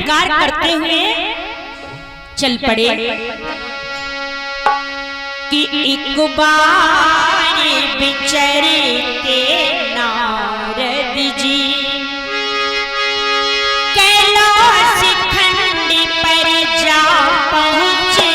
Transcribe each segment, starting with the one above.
झनकार करते हुए चल पड़े कि एक बार बिचरते नारद जी कैलाश खंड पर जा पहुंचे।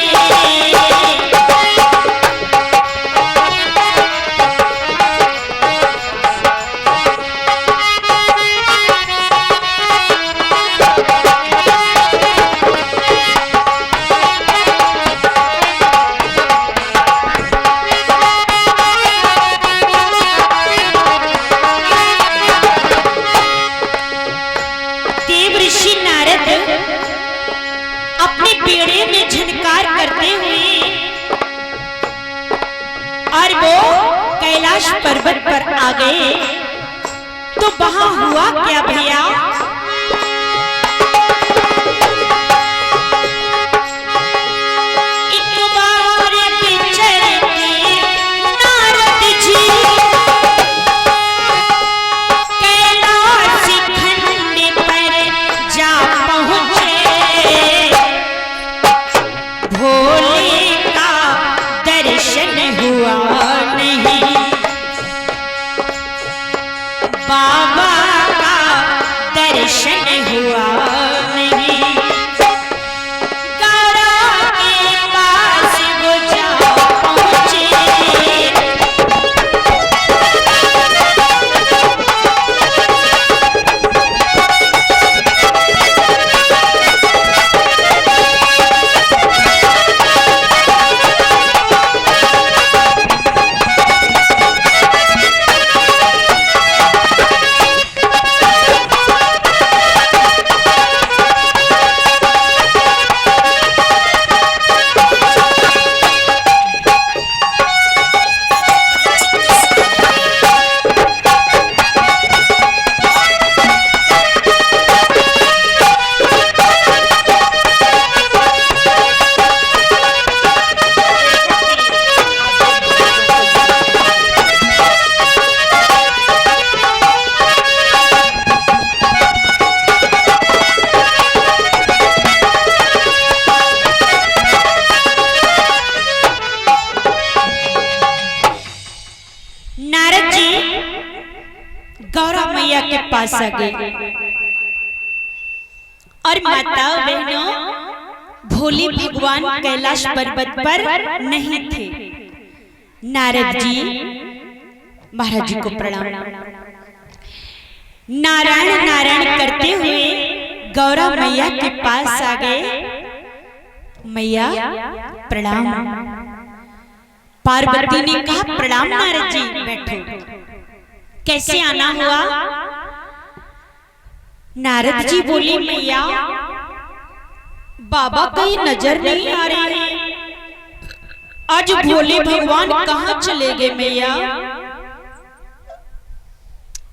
अपने बेड़े में झनकार करते हुए और वो कैलाश पर्वत पर आ गए। तो वहां हुआ क्या भैया? एक बार बिचरते नारद जी कैलाश खंड पर जा पहुंचे। भोले का दर्शन हुआ नहीं, बाबा का दर्शन हुआ नहीं। गौरा के पास वो जा पहुंचे। नारद जी गौरा मैया के पास आ गए और माताओं बहनों भोले भगवान कैलाश पर्वत पर नहीं थे। नारद जी महाराज जी को प्रणाम। नारायण नारायण करते हुए गौरा मैया के पास आ गए। मैया प्रणाम। पार्वती ने कहा प्रणाम नारद जी, बैठो। कैसे आना हुआ? नारद जी बोले मैया बाबा कहीं नजर नहीं आ रहे हैं, आज भोले भगवान कहाँ चले गए मैया?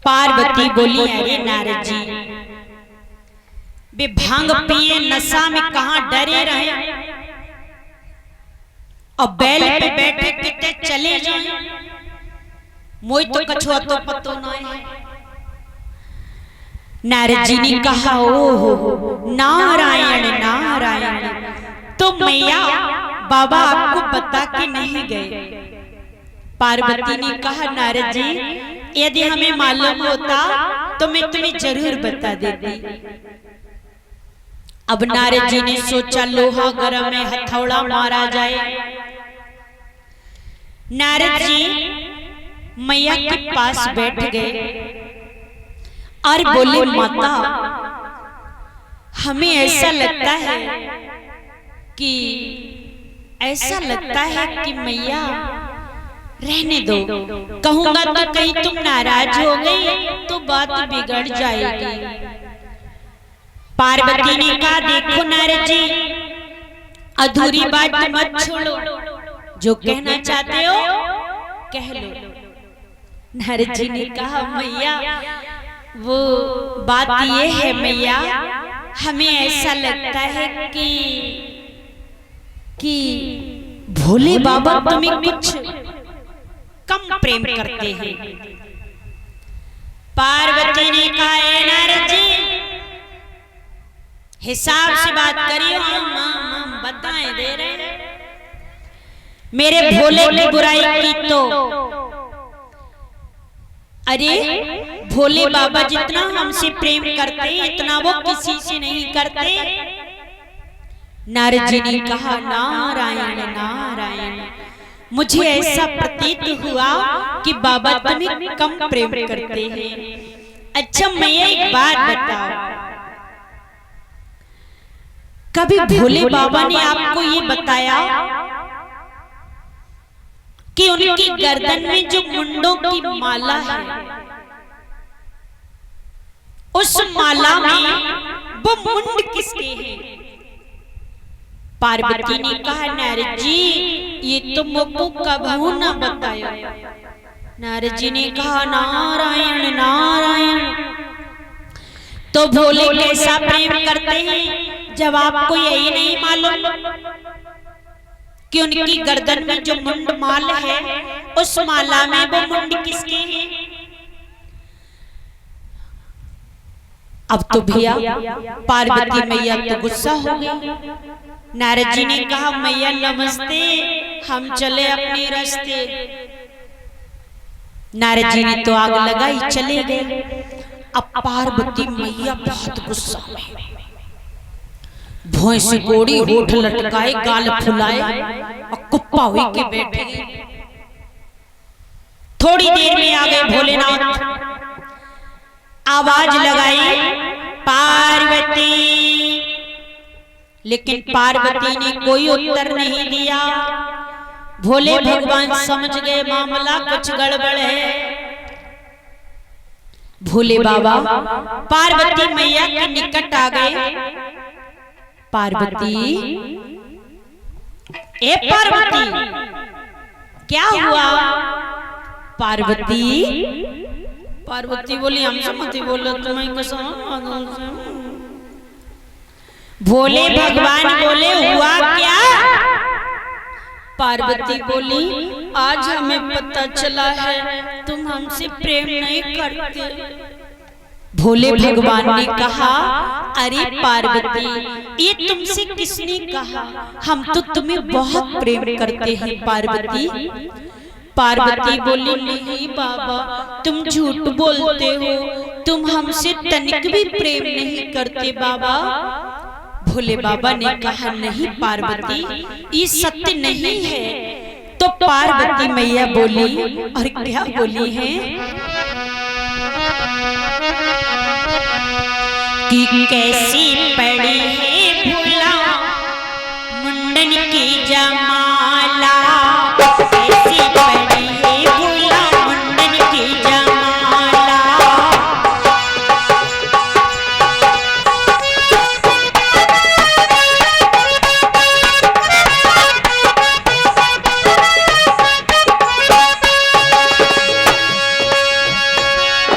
पार्वती बोली अरे नारद जी वे भांग पिए नशा में कहाँ डरे रहे, और बैल पे बैठे कितने चले जाए, मोई तो कछुआ तो पतो ना है। नारद जी ने कहा ओहो नारायण नारायण, तो मैया बाबा आपको बता के नहीं गए। पार्वती ने कहा नारद जी यदि हमें मालूम होता तो मैं तुम्हें जरूर बता देती। अब नारद जी ने सोचा लोहा गरम में हथौड़ा मारा जाए। नारद जी मैया के पास बैठ गए और बोले माता हमें ऐसा लगता है कि मैया रहने दो, कहूंगा तो कहीं तुम नाराज हो गई तो बात बिगड़ जाएगी। पार्वती ने कहा देखो नारद जी अधूरी बात मत छोड़ो, जो कहना चाहते हो कह लो। नारद जी ने कहा मैया वो बात ये है मैया, हमें ऐसा लगता है कि भोले बाबा तुम्हें कुछ कम प्रेम करते हैं। पार्वती ने कहा नारद जी हिसाब से बात करिए। हम बताएं दे रहे हैं। मेरे भोले की बुराई की तो अरे भोले बाबा जितना हमसे प्रेम करते इतना वो किसी से नहीं करते। नारद जी ने कहा नारायण नारायण, मुझे ऐसा प्रतीत हुआ कि बाबा तुम्हें कम प्रेम करते हैं। अच्छा मैं एक बात बताओ, कभी भोले बाबा ने आपको ये बताया कि उनकी गर्दन में जो मुंडों की माला है उस माला में वो मुंड किसके हैं? पार्वती ने कहा नारद जी ये तो मुझको कबहू ना बताया। नारद जी ने कहा नारायण नारायण। तो भोले कैसा प्रेम करते हैं जब आपको यही नहीं मालूम कि उनकी गर्दन में जो मुंड माल है उस माला में वो मुंड किसके हैं? अब तो भैया पार्वती मैया तो गुस्सा हो गई। नारद जी ने कहा मैया नमस्ते, हम चले अपने रास्ते। नारद जी ने तो आग लगाई, चले गए। अब पार्वती मैया बहुत गुस्सा में, भैंस गोड़ी होठ लटकाए गाल फुलाए और कुप्पा हुई के बैठे। थोड़ी देर में आ गए भोलेनाथ, आवाज लगाई पार्वती, लेकिन पार्वती ने कोई उत्तर नहीं दिया। भोले भगवान समझ गए मामला कुछ गड़बड़ है। भोले बाबा पार्वती मैया के निकट आ गए। पार्वती, ए पार्वती क्या हुआ? पार्वती पार्वती बोली हमसे मत बोलो, तुम्हें कसम। भोले भगवान बोले हुआ क्या? पार्वती बोली आज हमें पता चला है तुम हमसे प्रेम नहीं करते। भोले भगवान ने कहा अरे पार्वती ये तुमसे किसने कहा? हम तो तुम्हें बहुत प्रेम करते हैं पार्वती। पार्वती बोली नहीं बाबा तुम झूठ बोलते हो, तुम हमसे तनिक भी प्रेम नहीं करते बाबा। भोले बाबा ने कहा नहीं पार्वती ये सत्य नहीं है। तो पार्वती मैया बोली और क्या बोली है कि कैसी पड़ी है भोला मुंडन की जमाला, कैसी पड़ी है भोला मुंडन की जमाला।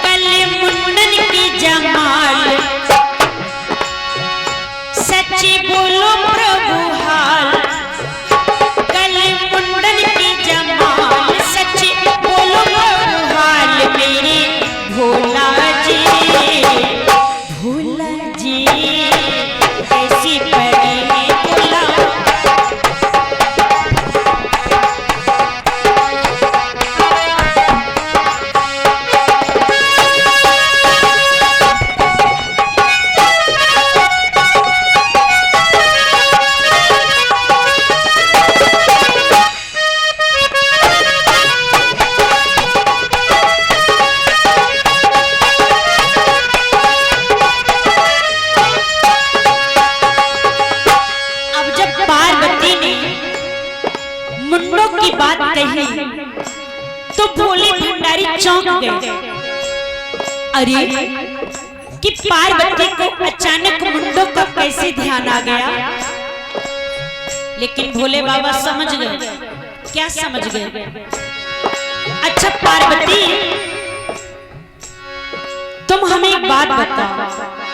कल मुंडन की जमाल सच्ची बोलो प्रभु हाल, कल मुंडन की जमाल सच्ची बोलो प्रभु हाल। मेरे भोला जी कैसी पड़ी है भोला। मुंडों की बात कही तो भोले भंडारी चौंक गए। अरे कि पार्वती को अचानक मुंडों का कैसे ध्यान आ गया? लेकिन भोले बाबा समझ गए। क्या समझ गए? अच्छा पार्वती तुम हमें एक बात बताओ।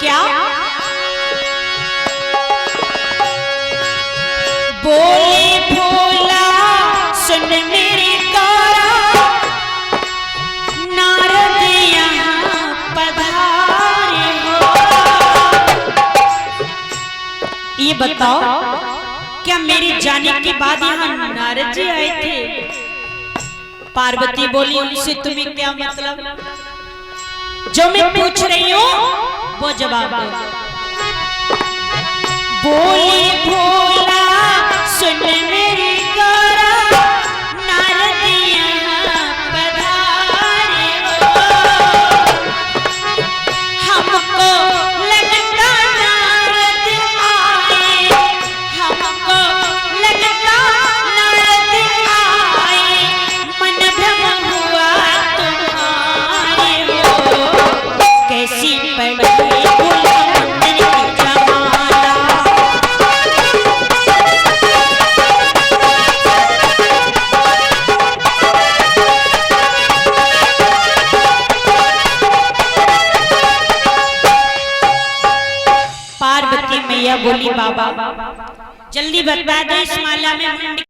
क्या? बोले भोला सुन मेरी तारा, नारद यहाँ पधारे हो। बताओ क्या मेरे जाने के बाद यहाँ नारद जी आए थे? पार्वती बोली उनसे तुम्हें क्या मतलब? जो मैं पूछ रही हूँ वो जवाब दो। बोली भोला सुन मेरी गौरा, नारद यहाँ पधारे हो। हमको लगता नारद आए, हमको लगता नारद आए, मन भ्रम हुआ तुम्हारे हो। कैसी पड़ी भोला मंदिर की जमाला, पार्वती मैया बोली बाबा जल्दी बता दो इस माला में